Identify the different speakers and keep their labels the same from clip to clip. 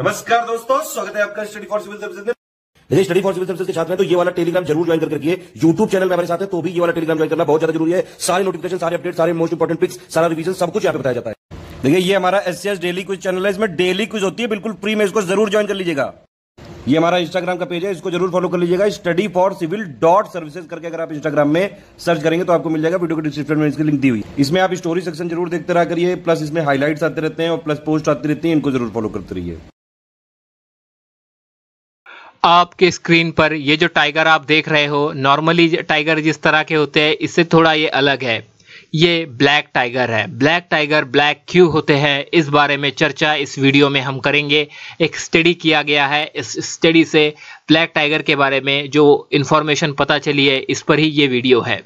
Speaker 1: नमस्कार दोस्तों, स्वागत है आपका स्टडी फॉर सिविल सर्विसेज में। यदि स्टडी फॉर सिविल सर्विसेज के छात्र हैं तो ये वाला टेलीग्राम जरूर ज्वाइन करके रखिए। यूट्यूब चैनल में हमारे साथ है तो भी ये वाला टेलीग्राम ज्वाइन करना बहुत ज्यादा जरूरी है। सारे नोटिफिकेशन, सारे अपडेट, सारे मोस्ट इंपोर्टेंट पिक्स, सारा रिवीजन सब कुछ यहाँ पे बताया जाता है। देखिए ये हमारा एससीएस डेली क्विज चैनल है, इसमें डेली क्विज होती है, बिल्कुल फ्री में, इसको जरूर ज्वाइन कर लीजिएगा। ये हमारा इंस्टाग्राम का पेज है, इसको जरूर फॉलो कर लीजिएगा। स्टडी फॉर सिविल .सर्विसेज करके अगर आप इंस्टाग्राम में सर्च करेंगे तो आपको मिल जाएगा। वीडियो के डिस्क्रिप्शन में इसकी लिंक दी हुई। इसमें आप स्टोरी सेक्शन जरूर देखते रहा करिए, प्लस इसमें हाईलाइट्स आते रहते हैं और प्लस पोस्ट आती रहती है, इनको जरूर फॉलो करते रहिए।
Speaker 2: आपके स्क्रीन पर ये जो टाइगर आप देख रहे हो, नॉर्मली टाइगर जिस तरह के होते हैं इससे थोड़ा ये अलग है। ये ब्लैक टाइगर है। ब्लैक टाइगर ब्लैक क्यों होते हैं, इस बारे में चर्चा इस वीडियो में हम करेंगे। एक स्टडी किया गया है, इस स्टडी से ब्लैक टाइगर के बारे में जो इंफॉर्मेशन पता चली है, इस पर ही ये वीडियो है।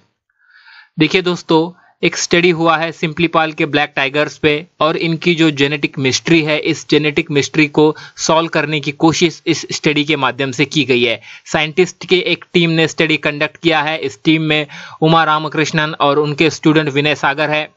Speaker 2: देखिए दोस्तों, एक स्टडी हुआ है सिंपलीपाल के ब्लैक टाइगर्स पे और इनकी जो जेनेटिक मिस्ट्री है, इस जेनेटिक मिस्ट्री को सॉल्व करने की कोशिश इस स्टडी के माध्यम से की गई है। साइंटिस्ट के एक टीम ने स्टडी कंडक्ट किया है। इस टीम में उमा रामकृष्णन और उनके स्टूडेंट विनय सागर है।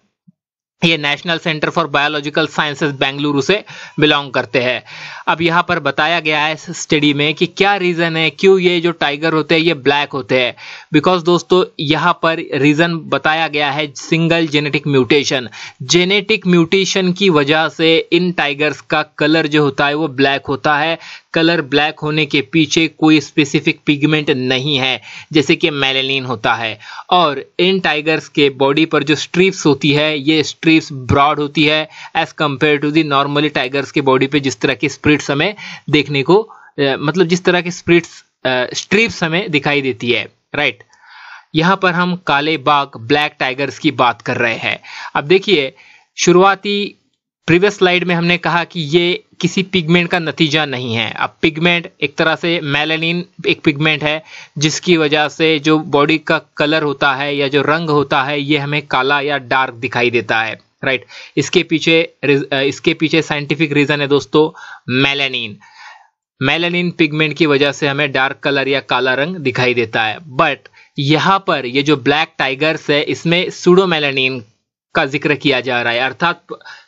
Speaker 2: ये national centre for biological sciences Bengaluru से बिलोंग करते हैं। अब यहाँ पर बताया गया है इस स्टडी में कि क्या रीज़न है, क्यों ये जो टाइगर होते हैं ये ब्लैक होते हैं। बिकॉज दोस्तों यहाँ पर रीज़न बताया गया है single genetic mutation. Genetic mutation की वजह से इन टाइगर्स का कलर जो होता है वो ब्लैक होता है। कलर ब्लैक होने के पीछे कोई स्पेसिफिक पिगमेंट नहीं है, जैसे कि मेलानिन होता है। और इन टाइगर्स के बॉडी पर जो स्ट्रिप्स होती है, ये स्ट्रिप्स ब्रॉड होती है as compare to the normally tigers के बॉडी पे जिस तरह की स्प्रिट्स हमें देखने को मतलब जिस तरह की स्ट्रिप्स हमें दिखाई देती है, राइट। यहाँ पर हम काले बाघ ब्लैक टाइगर्स की बात कर रहे हैं। अब देखिए, शुरुआती प्रीवियस स्लाइड में हमने कहा कि ये किसी पिगमेंट का नतीजा नहीं है। अब पिगमेंट एक तरह से मेलानिन एक पिगमेंट है जिसकी वजह से जो बॉडी का कलर होता है या जो रंग होता है ये हमें काला या डार्क दिखाई देता है, राइट। इसके पीछे साइंटिफिक रीजन है दोस्तों, मेलानिन। मेलानिन पिगमेंट की वजह से हमें डार्क कलर या काला रंग दिखाई देता है। बट यहाँ पर ये जो ब्लैक टाइगर्स है इसमें सूडो मेलानिन का जिक्र किया जा रहा है, अर्थात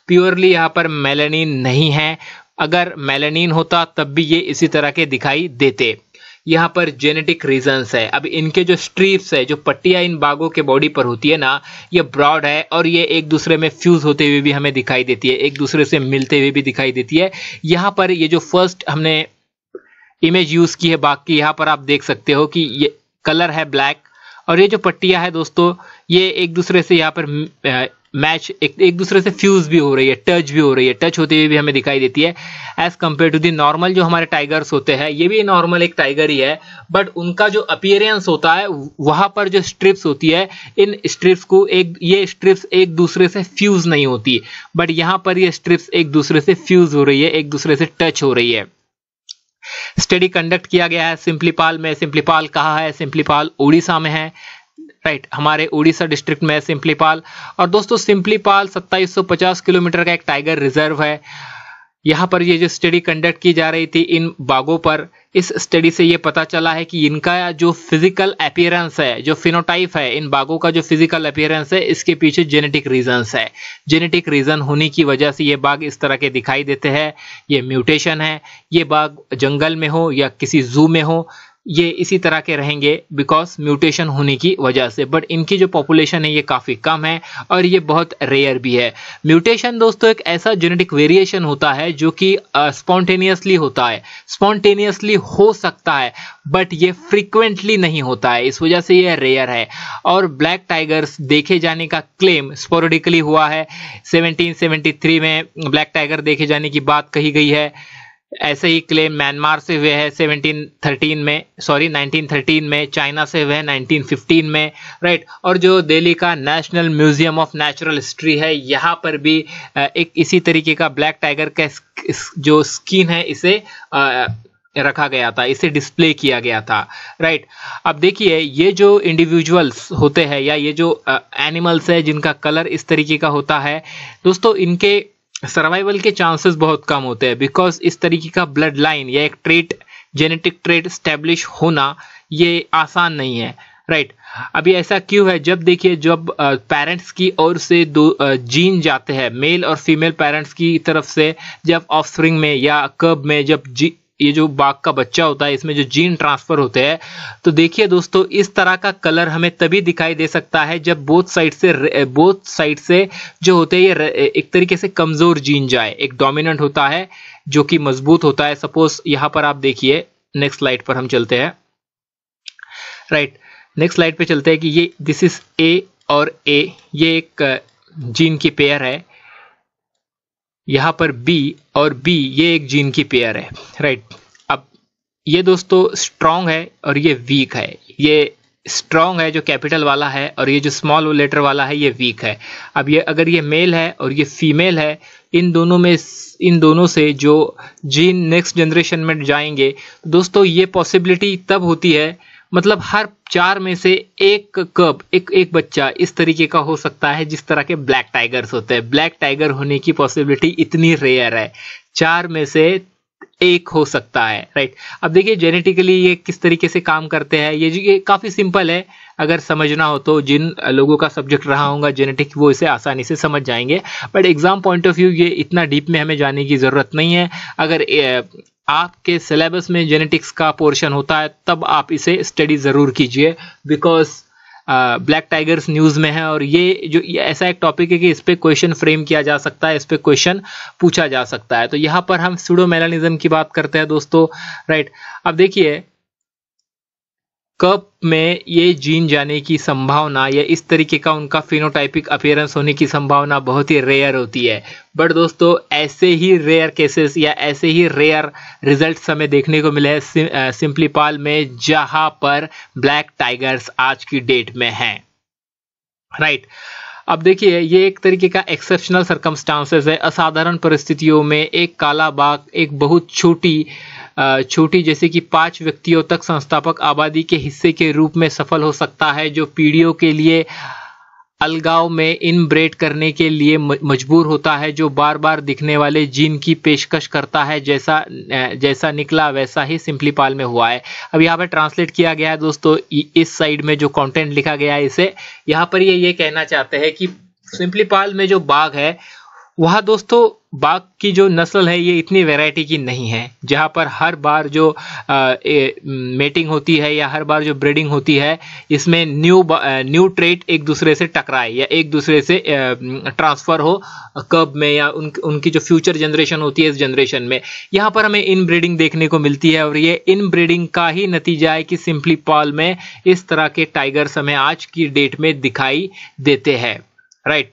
Speaker 2: प्योरली यहाँ पर मेलानिन नहीं है। अगर मेलानिन होता तब भी ये इसी तरह के दिखाई देते। यहाँ पर जेनेटिक रीजंस है। अब इनके जो स्ट्रिप्स है, जो पट्टियाँ इन बाघों के बॉडी पर होती है ना, ये ब्रॉड है और ये एक दूसरे में फ्यूज होते हुए भी हमें दिखाई देती है, एक दूसरे से मिलते हुए भी दिखाई देती है। यहाँ पर ये जो फर्स्ट हमने इमेज यूज की है बाघ की, यहाँ पर आप देख सकते हो कि ये कलर है ब्लैक और ये जो पट्टियाँ है दोस्तों ये एक दूसरे से यहाँ पर मैच एक दूसरे से फ्यूज भी हो रही है, टच भी हो रही है, टच होते हुए भी हमें दिखाई देती है as compare to the normal जो हमारे टाइगर्स होते हैं। ये भी नॉर्मल एक टाइगर ही है, बट उनका जो अपीयरेंस होता है वहां पर जो स्ट्रिप्स होती है, इन स्ट्रिप्स को ये स्ट्रिप्स एक दूसरे से फ्यूज नहीं होती, बट यहाँ पर ये स्ट्रिप्स एक दूसरे से फ्यूज हो रही है, एक दूसरे से टच हो रही है। स्टडी कंडक्ट किया गया है सिंपलीपाल में। सिंपलीपाल कहाँ है? सिंपलीपाल उड़ीसा में है, राइट। हमारे उड़ीसा डिस्ट्रिक्ट में है सिंपलीपाल। और दोस्तों सिंपलीपाल 2750 किलोमीटर का एक टाइगर रिजर्व है। यहाँ पर ये जो स्टडी कंडक्ट की जा रही थी इन बाघों पर, इस स्टडी से ये पता चला है कि इनका जो फिजिकल अपीयरेंस है, जो फिनोटाइप है, इन बाघों का जो फिजिकल अपीयरेंस है, इसके पीछे जेनेटिक रीजंस है। जेनेटिक रीजन होने की वजह से ये बाघ इस तरह के दिखाई देते हैं। ये म्यूटेशन है। ये बाघ जंगल में हो या किसी जू में हो, ये इसी तरह के रहेंगे बिकॉज म्यूटेशन होने की वजह से। बट इनकी जो पॉपुलेशन है ये काफ़ी कम है और ये बहुत रेयर भी है। म्यूटेशन दोस्तों एक ऐसा जेनेटिक वेरिएशन होता है जो कि स्पॉन्टेनियसली होता है, स्पॉन्टेनियसली हो सकता है, बट ये फ्रीक्वेंटली नहीं होता है, इस वजह से ये रेयर है। और ब्लैक टाइगर्स देखे जाने का क्लेम स्पोरेडिकली हुआ है। 1773 में ब्लैक टाइगर देखे जाने की बात कही गई है। ऐसे ही क्लेम म्यांमार से हुए हैं 1913 में, चाइना से हुए हैं 1915 में, राइट। और जो दिल्ली का national museum of natural history है, यहाँ पर भी एक इसी तरीके का ब्लैक टाइगर का जो स्किन है इसे रखा गया था, इसे डिस्प्ले किया गया था, राइट। अब देखिए, ये जो इंडिविजुअल्स होते हैं या ये जो एनिमल्स है जिनका कलर इस तरीके का होता है दोस्तों, इनके सर्वाइवल के चांसेस बहुत कम होते हैं बिकॉज इस तरीके का ब्लड लाइन या एक ट्रेट, जेनेटिक ट्रेट स्टैब्लिश होना ये आसान नहीं है, राइट। अभी ऐसा क्यों है? जब देखिए, जब पेरेंट्स की ओर से दो जीन जाते हैं, मेल और फीमेल पेरेंट्स की तरफ से, जब ऑफस्प्रिंग में या कब में जब ये जो बाघ का बच्चा होता है इसमें जो जीन ट्रांसफर होते हैं, तो देखिए दोस्तों, इस तरह का कलर हमें तभी दिखाई दे सकता है जब बोथ साइड से जो होते हैं ये एक तरीके से कमजोर जीन जाए। एक डोमिनेंट होता है जो कि मजबूत होता है। सपोज यहां पर आप देखिए, नेक्स्ट स्लाइड पर हम चलते हैं, राइट, नेक्स्ट स्लाइड पे चलते हैं कि ये दिस इज ए और ए, ये एक जीन की पेयर है। यहां पर बी और बी, ये एक जीन की पेयर है, राइट। अब ये दोस्तों स्ट्रॉन्ग है और ये वीक है। ये स्ट्रॉन्ग है जो कैपिटल वाला है, और ये जो स्मॉल लेटर वाला है ये वीक है। अब ये अगर ये मेल है और ये फीमेल है, इन दोनों से जो जीन नेक्स्ट जनरेशन में जाएंगे, दोस्तों ये पॉसिबिलिटी तब होती है, मतलब हर 4 में से एक कब, एक बच्चा इस तरीके का हो सकता है जिस तरह के ब्लैक टाइगर्स होते हैं। ब्लैक टाइगर होने की पॉसिबिलिटी इतनी रेयर है, 4 में से एक हो सकता है, राइट। अब देखिए जेनेटिकली ये किस तरीके से काम करते हैं। ये काफी सिंपल है, अगर समझना हो तो जिन लोगों का सब्जेक्ट रहा होगा जेनेटिक, वो इसे आसानी से समझ जाएंगे। But exam point of view ये इतना डीप में हमें जाने की जरूरत नहीं है। अगर आपके सिलेबस में जेनेटिक्स का पोर्शन होता है तब आप इसे स्टडी जरूर कीजिए, बिकॉज ब्लैक टाइगर्स न्यूज में है, और ये ऐसा एक टॉपिक है कि इस पे क्वेश्चन फ्रेम किया जा सकता है, इस पे क्वेश्चन पूछा जा सकता है। तो यहाँ पर हम सूडोमेलानिज्म की बात करते हैं दोस्तों, राइट। अब देखिए कब में ये जीन जाने की संभावना या इस तरीके का उनका फिनोटाइपिक अपीयरेंस होने की संभावना बहुत ही रेयर होती है। बट दोस्तों ऐसे ही रेयर केसेस या ऐसे ही रेयर रिजल्ट्स हमें देखने को मिले हैं सिंपलीपाल में, जहां पर ब्लैक टाइगर्स आज की डेट में हैं, राइट। अब देखिए ये एक तरीके का एक्सेप्शनल सर्कमस्टांसेस है। असाधारण परिस्थितियों में एक काला बाघ एक बहुत छोटी जैसे कि 5 व्यक्तियों तक संस्थापक आबादी के हिस्से के रूप में सफल हो सकता है, जो पीढ़ियों के लिए अलगाव में इनब्रेड करने के लिए मजबूर होता है, जो बार बार दिखने वाले जीन की पेशकश करता है। जैसा निकला वैसा ही सिंपलीपाल में हुआ है। अब यहाँ पर ट्रांसलेट किया गया है दोस्तों, इस साइड में जो कंटेंट लिखा गया है इसे, यहाँ पर ये कहना चाहते हैं कि सिंपलीपाल में जो बाघ है वहाँ दोस्तों बाघ की जो नस्ल है ये इतनी वैरायटी की नहीं है, जहाँ पर हर बार जो मेटिंग होती है या हर बार जो ब्रीडिंग होती है इसमें न्यू ट्रेट एक दूसरे से टकराए या एक दूसरे से ट्रांसफर हो कब में, या उनकी जो फ्यूचर जनरेशन होती है इस जनरेशन में। यहाँ पर हमें इन ब्रीडिंग देखने को मिलती है, और ये इन ब्रीडिंग का ही नतीजा है कि सिंपलीपाल में इस तरह के टाइगर्स हमें आज की डेट में दिखाई देते हैं, राइट।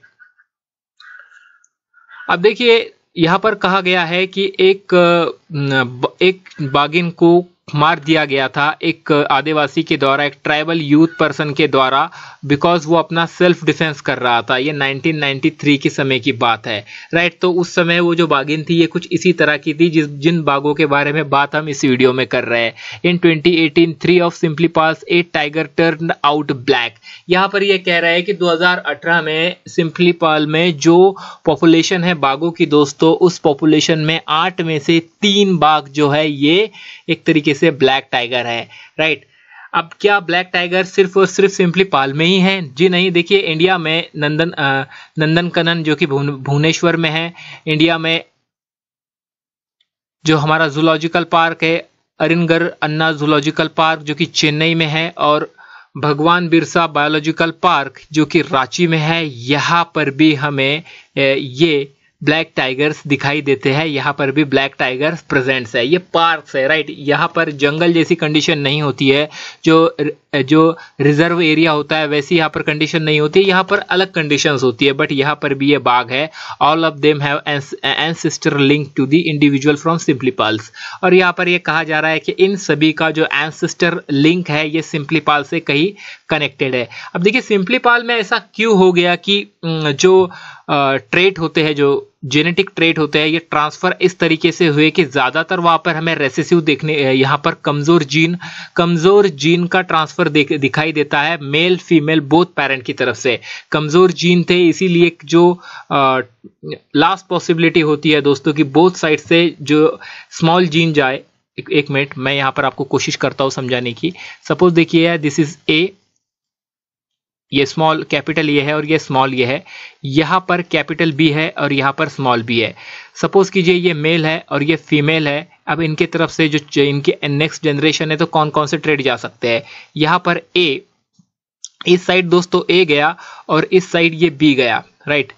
Speaker 2: अब देखिए यहाँ पर कहा गया है कि एक बाघिन को मार दिया गया था एक आदिवासी के द्वारा, एक ट्राइबल यूथ पर्सन के द्वारा, बिकॉज वो अपना सेल्फ डिफेंस कर रहा था। ये 1993 के समय की बात है, राइट। तो उस समय वो जो बाघिन थी ये कुछ इसी तरह की थी जिन बाघों के बारे में बात हम इस वीडियो में कर रहे हैं। In 2018 3 of Similipal's 8 tiger turn out black. यहाँ पर ये कह रहा है कि 2018 में सिंपलीपाल में जो पॉपुलेशन है बाघों की दोस्तों, उस पॉपुलेशन में 8 में से 3 बाघ जो है ये एक तरीके से ब्लैक टाइगर है, राइट। अब क्या ब्लैक टाइगर सिर्फ और सिर्फ सिंपलीपाल में ही है? जी नहीं। देखिए इंडिया में नंदनकनन जो कि भुवनेश्वर में है, इंडिया में जो हमारा जूलॉजिकल पार्क है अरिनगर अन्ना जूलॉजिकल पार्क जो कि चेन्नई में है, और भगवान बिरसा बायोलॉजिकल पार्क जो कि रांची में है, यहाँ पर भी हमें ये ब्लैक टाइगर्स दिखाई देते हैं। यहाँ पर भी ब्लैक टाइगर्स प्रेजेंट्स है। ये पार्क्स है, राइट। यहाँ पर जंगल जैसी कंडीशन नहीं होती है, जो रिजर्व एरिया होता है वैसी यहाँ पर कंडीशन नहीं होती है, यहाँ पर अलग कंडीशंस होती है। बट यहाँ पर भी ये बाघ है। All of them have ancestor link to the individual from Similipal's. और यहाँ पर ये कहा जा रहा है कि इन सभी का जो एंसेस्टर लिंक है ये सिंपलीपाल से कहीं कनेक्टेड है। अब देखिए सिंपलीपाल में ऐसा क्यों हो गया कि जो ट्रेट होते हैं, जो जेनेटिक ट्रेट होते हैं, ये ट्रांसफर इस तरीके से हुए कि ज्यादातर वहां पर हमें रेसेसिव देखने, यहाँ पर कमजोर जीन का ट्रांसफर दिखाई देता है। मेल फीमेल बोथ पेरेंट की तरफ से कमजोर जीन थे, इसीलिए जो लास्ट पॉसिबिलिटी होती है दोस्तों कि बोथ साइड से जो स्मॉल जीन जाए। एक मिनट मैं यहाँ पर आपको कोशिश करता हूँ समझाने की। सपोज देखिए दिस इज ए ये स्मॉल कैपिटल ये है और ये स्मॉल ये है, यहाँ पर कैपिटल बी है और यहाँ पर स्मॉल बी है। सपोज कीजिए ये मेल है और ये फीमेल है। अब इनके तरफ से जो इनके नेक्स्ट जनरेशन है तो कौन कौन से ट्रेड जा सकते हैं। यहाँ पर ए, इस साइड दोस्तों ए गया और इस साइड ये बी गया, राइट,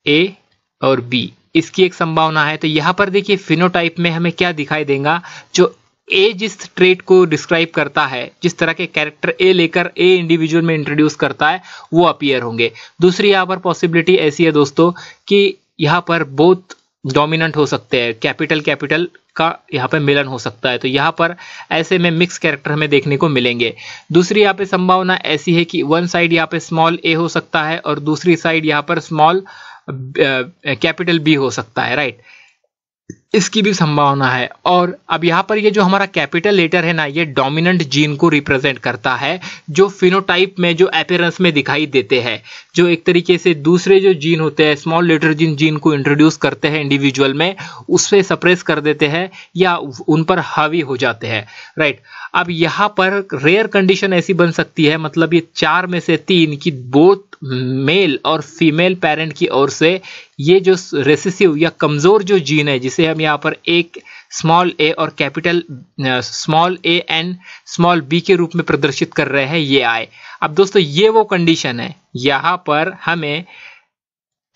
Speaker 2: ए और बी, इसकी एक संभावना है। तो यहाँ पर देखिए फिनोटाइप में हमें क्या दिखाई देगा, जो ए जिस ट्रेट को डिस्क्राइब करता है, जिस तरह के कैरेक्टर ए लेकर ए इंडिविजुअल में इंट्रोड्यूस करता है, वो अपीयर होंगे। दूसरी यहाँ पर पॉसिबिलिटी ऐसी है दोस्तों कि यहाँ पर बोथ डोमिनेंट हो सकते हैं, कैपिटल कैपिटल का यहाँ पे मिलन हो सकता है। तो यहाँ पर ऐसे में मिक्स कैरेक्टर हमें देखने को मिलेंगे। दूसरी यहाँ पे संभावना ऐसी है कि वन साइड यहाँ पे स्मॉल ए हो सकता है और दूसरी साइड यहाँ पर स्मॉल कैपिटल बी हो सकता है, राइट, इसकी भी संभावना है। और अब यहाँ पर ये जो हमारा कैपिटल लेटर है ना, ये डोमिनेंट जीन को रिप्रेजेंट करता है, जो फिनोटाइप में जो अपीयरेंस में दिखाई देते हैं, जो एक तरीके से दूसरे जो जीन होते हैं स्मॉल लेटर जीन को इंट्रोड्यूस करते हैं इंडिविजुअल में, उससे सप्रेस कर देते हैं या उन पर हावी हो जाते हैं, राइट। अब यहाँ पर रेयर कंडीशन ऐसी बन सकती है, मतलब ये 4 में से 3 की बोथ मेल और फीमेल पेरेंट की ओर से ये जो रेसेसिव या कमजोर जो जीन है, जिसे हम यहाँ पर एक स्मॉल ए और capital small A and small B के रूप में प्रदर्शित कर रहे हैं, ये आए। अब दोस्तों ये वो कंडीशन है, यहाँ पर हमें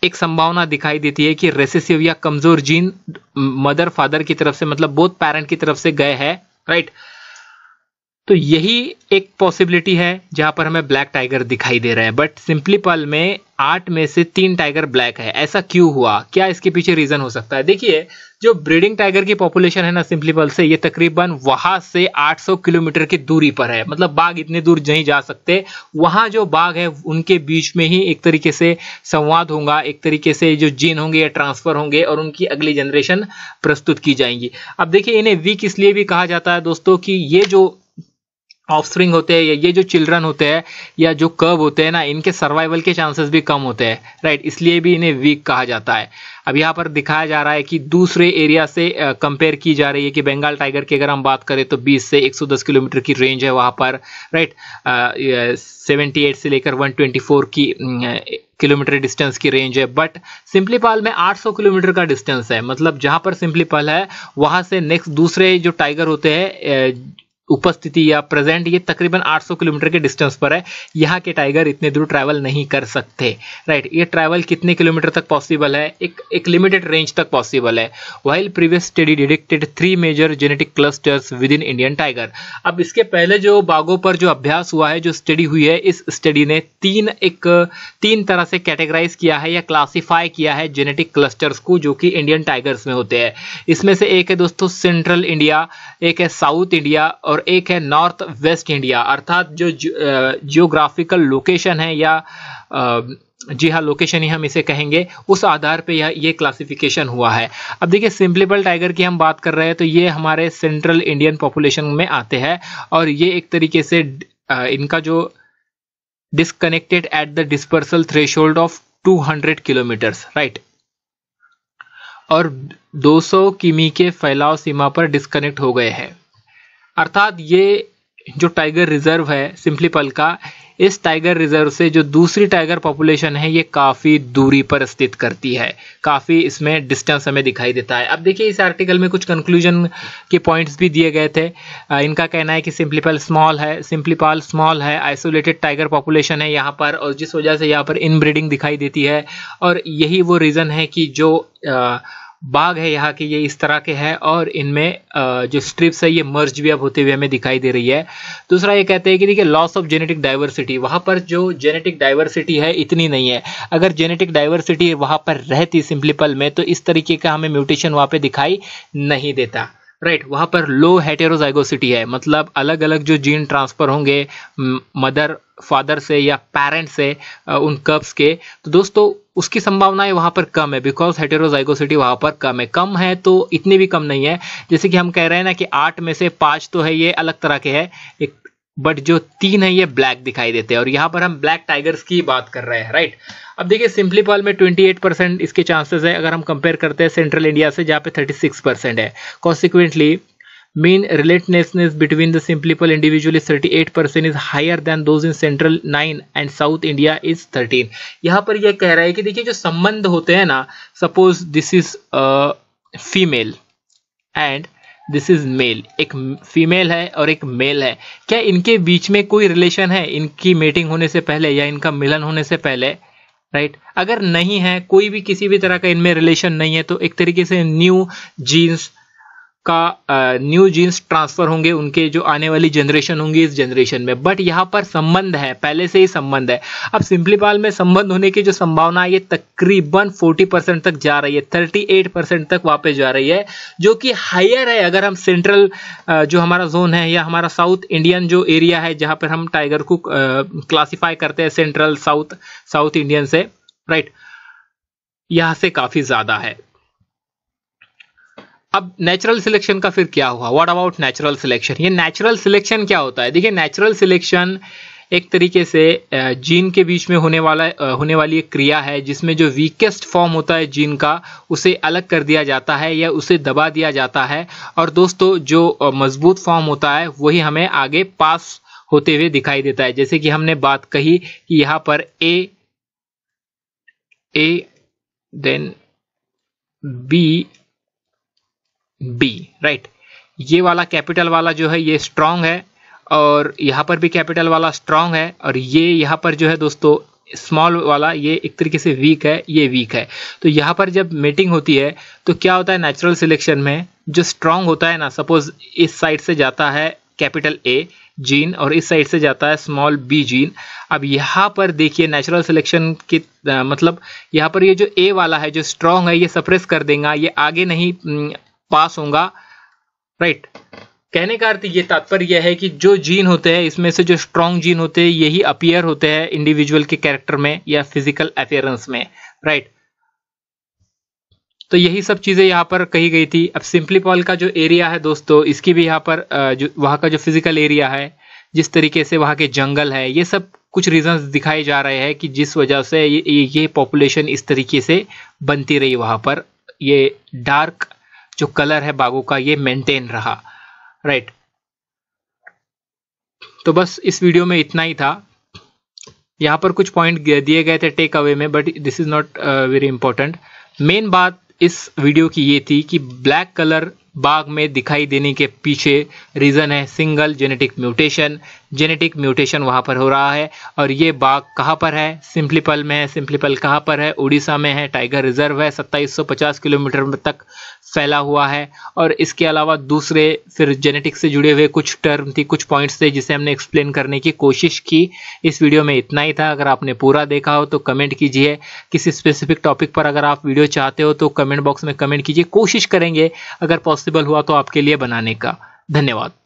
Speaker 2: एक संभावना दिखाई देती है कि रेसेसिव या कमजोर जीन मदर फादर की तरफ से, मतलब बोथ पेरेंट की तरफ से गए हैं, राइट। तो यही एक पॉसिबिलिटी है जहां पर हमें ब्लैक टाइगर दिखाई दे रहा है। बट सिंपली पल में 8 में से 3 टाइगर ब्लैक है, ऐसा क्यों हुआ, क्या इसके पीछे रीजन हो सकता है। देखिए जो ब्रीडिंग टाइगर की पॉपुलेशन है ना सिंपली पल से, ये तकरीबन वहां से 800 किलोमीटर की दूरी पर है, मतलब बाघ इतने दूर नहीं जा सकते। वहां जो बाघ है उनके बीच में ही एक तरीके से संवाद होगा, एक तरीके से जो जीन होंगे या ट्रांसफर होंगे और उनकी अगली जनरेशन प्रस्तुत की जाएंगी। अब देखिए इन्हें वीक इसलिए भी कहा जाता है दोस्तों कि ये जो ऑफस्प्रिंग होते हैं या ये जो चिल्ड्रन होते हैं या जो कब होते हैं ना, इनके सर्वाइवल के चांसेस भी कम होते हैं, राइट, इसलिए भी इन्हें वीक कहा जाता है। अब यहाँ पर दिखाया जा रहा है कि दूसरे एरिया से कंपेयर की जा रही है कि बंगाल टाइगर की अगर हम बात करें तो 20 से 110 किलोमीटर की रेंज है वहाँ पर, राइट, 78 से लेकर 124 की किलोमीटर डिस्टेंस की रेंज है। बट सिंपलीपाल में 800 किलोमीटर का डिस्टेंस है, मतलब जहाँ पर सिंपलीपाल है वहाँ से नेक्स्ट दूसरे जो टाइगर होते हैं उपस्थिति या प्रेजेंट, ये तकरीबन 800 किलोमीटर के डिस्टेंस पर है। यहाँ के टाइगर इतने दूर ट्रैवल नहीं कर सकते, राइट। ये ट्रैवल कितने किलोमीटर तक पॉसिबल है, एक लिमिटेड रेंज तक पॉसिबल है। While previous study detected 3 major genetic clusters within Indian tiger. अब इसके पहले जो बाघों पर जो अभ्यास हुआ है, जो स्टडी हुई है, इस स्टडी ने तीन तरह से कैटेगराइज किया है या क्लासिफाई किया है जेनेटिक क्लस्टर्स को, जो कि इंडियन टाइगर्स में होते हैं। इसमें से एक है दोस्तों सेंट्रल इंडिया, एक है साउथ इंडिया और एक है नॉर्थ वेस्ट इंडिया, अर्थात जो जियोग्राफिकल लोकेशन है या जी हाँ लोकेशन ही हम इसे कहेंगे, उस आधार पे ये क्लासिफिकेशन हुआ है। अब देखिए सिंपलीपल टाइगर की हम बात कर रहे हैं तो ये हमारे सेंट्रल इंडियन पॉपुलेशन में आते हैं और ये एक तरीके से इनका जो disconnected at the dispersal threshold of 200 kilometres, right, और 200 किमी के फैलाव सीमा पर डिस्कनेक्ट हो गए हैं। अर्थात ये जो टाइगर रिजर्व है सिंपलीपल का, इस टाइगर रिजर्व से जो दूसरी टाइगर पॉपुलेशन है ये काफी दूरी पर स्थित करती है, काफी इसमें डिस्टेंस हमें दिखाई देता है। अब देखिए इस आर्टिकल में कुछ कंक्लूजन के पॉइंट्स भी दिए गए थे। इनका कहना है कि सिंपलीपल स्मॉल है, आइसोलेटेड टाइगर पॉपुलेशन है यहाँ पर, और जिस वजह से यहाँ पर इनब्रीडिंग दिखाई देती है, और यही वो रीजन है कि जो बाघ है यहाँ के ये इस तरह के हैं और इनमें जो स्ट्रिप्स है ये मर्ज भी अब होते हुए हमें दिखाई दे रही है। दूसरा ये कहते हैं कि देखिए लॉस ऑफ जेनेटिक डाइवर्सिटी, वहाँ पर जो जेनेटिक डाइवर्सिटी है इतनी नहीं है। अगर जेनेटिक डाइवर्सिटी वहाँ पर रहती सिंपलीपल में तो इस तरीके का हमें म्यूटेशन वहाँ पे दिखाई नहीं देता, राइट। वहाँ पर लो हेटेरोजाइगोसिटी है, मतलब अलग अलग जो जीन ट्रांसफर होंगे मदर फादर से या पेरेंट से उन कब्स के, तो दोस्तों उसकी संभावनाएं वहां पर कम है, बिकॉज हेटेरोजाइगोसिटी वहां पर कम है तो इतनी भी कम नहीं है। जैसे कि हम कह रहे हैं ना कि 8 में से 5 तो है ये अलग तरह के है, बट जो 3 है ये ब्लैक दिखाई देते हैं, और यहाँ पर हम ब्लैक टाइगर्स की बात कर रहे हैं, राइट। अब देखिए सिंपलीपल में 28% इसके चांसेस है, अगर हम कंपेयर करते हैं सेंट्रल इंडिया से जहाँ पे 36% है। Consequently Mean relatedness between the Simplipal individual is 38% is higher than those in Central 9 and South India is 13. यहाँ पर यह कह रहा है कि देखिए जो संबंध होते हैं ना, suppose this is female and this is male, एक फीमेल है और एक मेल है, क्या इनके बीच में कोई रिलेशन है इनकी मीटिंग होने से पहले या इनका मिलन होने से पहले, राइट? अगर नहीं है, कोई भी किसी भी तरह का इनमें रिलेशन नहीं है, तो एक तरीके से न्यू जीन्स ट्रांसफर होंगे, उनके जो आने वाली जनरेशन होंगी इस जनरेशन में। बट यहाँ पर संबंध है, पहले से ही संबंध है। अब सिंपलीपाल में संबंध होने की जो संभावना है ये तकरीबन 40% तक जा रही है, 38% तक वापस जा रही है, जो कि हायर है अगर हम सेंट्रल जो हमारा जोन है या हमारा साउथ इंडियन जो एरिया है जहां पर हम टाइगर को क्लासिफाई करते हैं सेंट्रल साउथ इंडियन से, राइट? यहां से काफी ज्यादा है। अब नेचुरल सिलेक्शन का फिर क्या हुआ? What about natural selection? ये नेचुरल सिलेक्शन क्या होता है? देखिए, नेचुरल सिलेक्शन एक तरीके से जीन के बीच में होने वाली एक क्रिया है जिसमें जो वीकेस्ट फॉर्म होता है जीन का उसे अलग कर दिया जाता है या उसे दबा दिया जाता है, और दोस्तों जो मजबूत फॉर्म होता है वही हमें आगे पास होते हुए दिखाई देता है। जैसे कि हमने बात कही कि यहाँ पर ए देन बी, राइट? ये वाला कैपिटल वाला जो है ये स्ट्रांग है और यहाँ पर भी कैपिटल वाला स्ट्रांग है, और ये यहाँ पर जो है दोस्तों स्मॉल वाला ये एक तरीके से वीक है, ये वीक है। तो यहाँ पर जब मीटिंग होती है तो क्या होता है नेचुरल सिलेक्शन में, जो स्ट्रांग होता है ना, सपोज इस साइड से जाता है कैपिटल ए जीन और इस साइड से जाता है स्मॉल बी जीन। अब यहाँ पर देखिए नेचुरल सिलेक्शन की मतलब यहाँ पर ये जो ए वाला है जो स्ट्रांग है ये सप्रेस कर देगा, ये आगे नहीं पास होगा, राइट? कहने का अर्थ ये तात्पर्य यह है कि जो जीन होते हैं इसमें से जो स्ट्रांग जीन होते हैं यही अपीयर होते हैं इंडिविजुअल के कैरेक्टर में या फिजिकल अपीयरेंस में, राइट? तो यही सब चीजें यहाँ पर कही गई थी। अब सिंपलीपाल का जो एरिया है दोस्तों, इसकी भी यहाँ पर जो वहाँ का जो फिजिकल एरिया है, जिस तरीके से वहाँ के जंगल है, ये सब कुछ रीजंस दिखाए जा रहे हैं कि जिस वजह से ये पॉपुलेशन इस तरीके से बनती रही वहाँ पर, ये डार्क जो कलर है बाघों का ये मेंटेन रहा, राइट? तो बस इस वीडियो में इतना ही था। यहाँ पर कुछ पॉइंट दिए गए थे टेक अवे में, but this is not very important. Main बात इस वीडियो की ये थी कि ब्लैक कलर बाघ में दिखाई देने के पीछे रीजन है सिंगल जेनेटिक म्यूटेशन वहां पर हो रहा है। और ये बाघ कहाँ पर है? सिंपलीपाल में है। सिंपलीपाल कहाँ पर है? उड़ीसा में है। टाइगर रिजर्व है, 2750 किलोमीटर तक फैला हुआ है। और इसके अलावा दूसरे फिर जेनेटिक्स से जुड़े हुए कुछ टर्म थी, कुछ पॉइंट्स थे जिसे हमने एक्सप्लेन करने की कोशिश की। इस वीडियो में इतना ही था। अगर आपने पूरा देखा हो तो कमेंट कीजिए। किसी स्पेसिफिक टॉपिक पर अगर आप वीडियो चाहते हो तो कमेंट बॉक्स में कमेंट कीजिए। कोशिश करेंगे अगर पॉसिबल हुआ तो आपके लिए बनाने का। धन्यवाद।